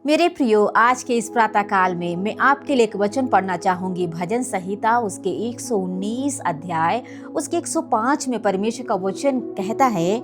मेरे प्रियो, आज के इस प्रातः काल में मैं आपके लिए एक वचन पढ़ना चाहूंगी। भजन संहिता उसके 119 अध्याय उसके 105 में परमेश्वर का वचन कहता है,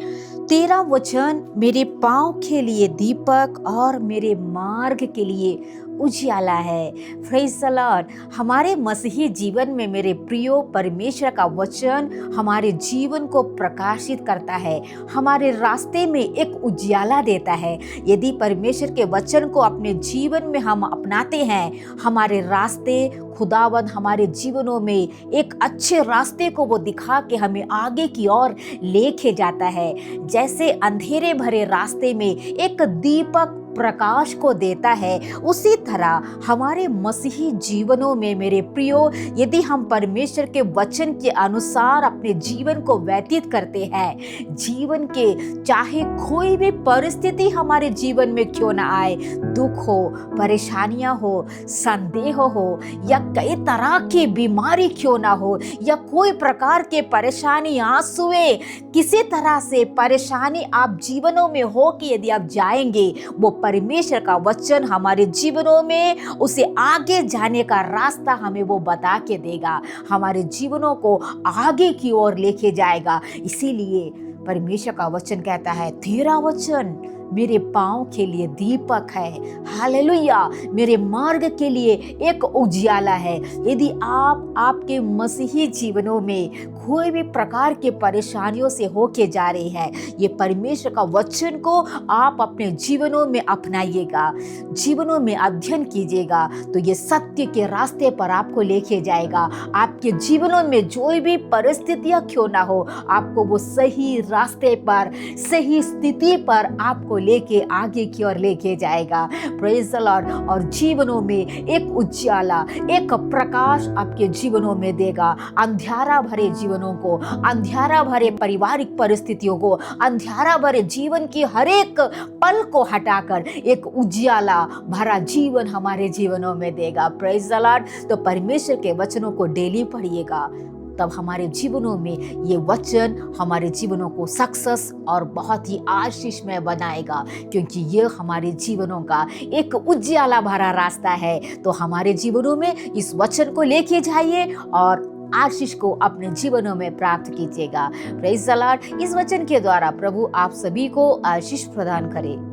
तेरा वचन मेरे पांव के लिए दीपक और मेरे मार्ग के लिए उजियाला है। Praise the Lord. हमारे मसीही जीवन में मेरे प्रियो, परमेश्वर का वचन हमारे जीवन को प्रकाशित करता है, हमारे रास्ते में एक उजियाला देता है। यदि परमेश्वर के वचन को अपने जीवन में हम अपनाते हैं, हमारे रास्ते खुदावंद हमारे जीवनों में एक अच्छे रास्ते को वो दिखा के हमें आगे की ओर लेके जाता है। जैसे अंधेरे भरे रास्ते में एक दीपक प्रकाश को देता है, उसी तरह हमारे मसीही जीवनों में मेरे प्रियो, यदि हम परमेश्वर के वचन के अनुसार अपने जीवन को व्यतीत करते हैं, जीवन के चाहे कोई भी परिस्थिति हमारे जीवन में क्यों ना आए, दुख हो, परेशानियां हो, संदेह हो या कई तरह की बीमारी क्यों ना हो या कोई प्रकार के परेशानी, आंसुए, किसी तरह से परेशानी आप जीवनों में हो कि यदि आप जाएंगे, वो परमेश्वर का वचन हमारे जीवनों में उसे आगे जाने का रास्ता हमें वो बता के देगा, हमारे जीवनों को आगे की ओर लेके जाएगा। इसीलिए परमेश्वर का वचन कहता है, तेरा वचन मेरे पांव के लिए दीपक है, हालेलुया, मेरे मार्ग के लिए एक उजियाला है। यदि आप आपके मसीही जीवनों में कोई भी प्रकार के परेशानियों से होके जा रहे हैं, ये परमेश्वर का वचन को आप अपने जीवनों में अपनाइएगा, जीवनों में अध्ययन कीजिएगा, तो ये सत्य के रास्ते पर आपको लेके जाएगा। आपके जीवनों में जो भी परिस्थितियां क्यों ना हो, आपको वो सही रास्ते पर, सही स्थिति पर आपको लेके आगे की ओर लेके जाएगा। Praise the Lord. और जीवनों में एक उजाला, एक प्रकाश आपके जीवनों में देगा। अंधियारा भरे जीवनों को, अंधियारा भरे पारिवारिक परिस्थितियों को, अंधियारा भरे जीवन की हर एक पल को हटाकर एक उजियाला भरा जीवन हमारे जीवनों में देगा। Praise the Lord. तो परमेश्वर के वचनों को डेली पढ़िएगा, तब हमारे जीवनों में ये वचन हमारे जीवनों को सक्सेस और बहुत ही आशीषमय बनाएगा, क्योंकि ये हमारे जीवनों का एक उजियाला भरा रास्ता है। तो हमारे जीवनों में इस वचन को लेके जाइए और आशीष को अपने जीवनों में प्राप्त कीजिएगा। Praise the Lord. इस वचन के द्वारा प्रभु आप सभी को आशीष प्रदान करे।